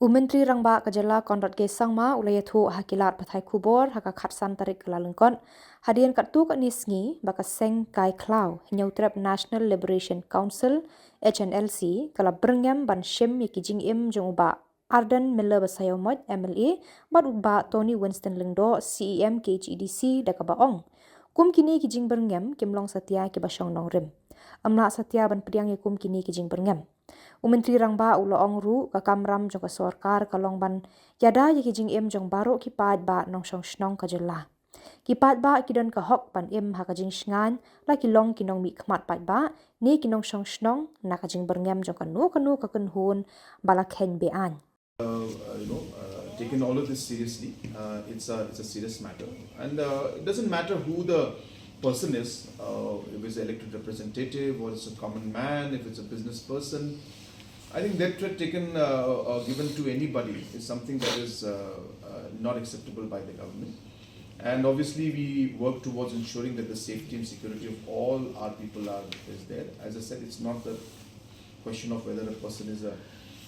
Menteri Rangba Kajala Conrad ke sangma ulayathu hakilat pathai Khubor haka khatsan tarik kelalengkon hadian kartu ka nisngi baka seng kai klau nyautrap National Liberation Council HNLC kala Byrngem ban shim yaki Jingshngaiñ jonguba Arden Miller Basayomot MLA bat uba Tony Winston Lingdo CEM KHEDC daka baong kum kini ki Jing Byrngem kimlong Satya ki basong nongrim amla Satya ban pediang kum kini ki Jing Byrngem Menteri Rangba uloong ru ka Kamram jong ka Sorkar kalong ban yada yaki Jingshngaiñ jong baro ki pad ba nong shnong Khubojylla ki pad ba ki don ka hok ban ha ka Jingshngaiñ la ki long ki nong mi khmat pad ba ni ki nong shnong na ka Jing Byrngem jong ka nu ka kun hun bala khen be an taken all of this seriously. It's a serious matter, and it doesn't matter who the person is, if it's an elected representative or it's a common man, if it's a business person. I think that threat taken or given to anybody is something that is not acceptable by the government. And obviously, we work towards ensuring that the safety and security of all our people is there. As I said, it's not the question of whether a person is a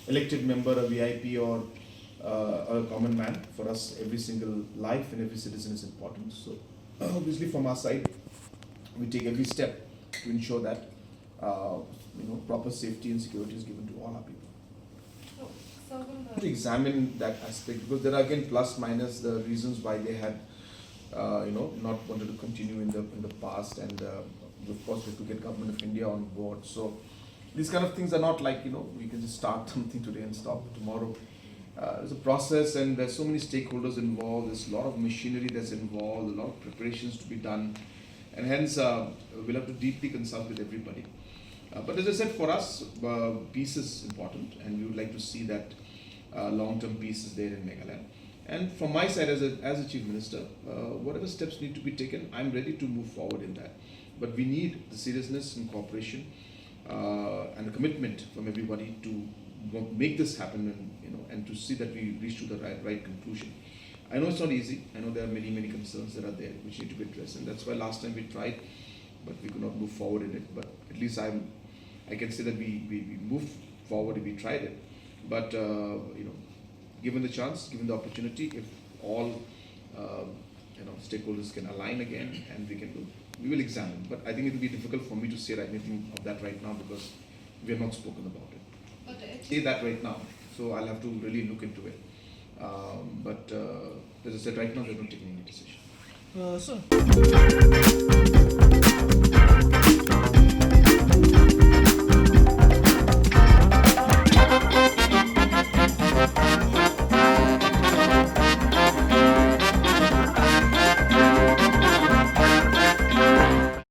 elected member, a VIP, or a common man. For us, every single life and every citizen is important. So, obviously, from our side, we take every step to ensure that proper safety and security is given to all our people. To examine that aspect, because there are again plus minus the reasons why they had not wanted to continue in the past, and of course we have to get Government of India on board. So these kind of things are not like we can just start something today and stop tomorrow. There's a process, and there's so many stakeholders involved. There's a lot of machinery that's involved, a lot of preparations to be done, and hence we'll have to deeply consult with everybody. But as I said, for us, peace is important, and we would like to see that long-term peace is there in Meghalaya. And from my side, as a Chief Minister, whatever steps need to be taken, I'm ready to move forward in that. But we need the seriousness and cooperation and the commitment from everybody to make this happen, and to see that we reach to the right conclusion. I know it's not easy. I know there are many concerns that are there which need to be addressed, and that's why last time we tried, but we could not move forward in it. But at least I can say that we moved forward. We tried it, but given the chance, given the opportunity, if all stakeholders can align again and we will examine. But I think it will be difficult for me to say anything of that right now because we have not spoken about it. Say that right now, so I'll have to really look into it. But as I said, right now we're not taking any decision. Sir.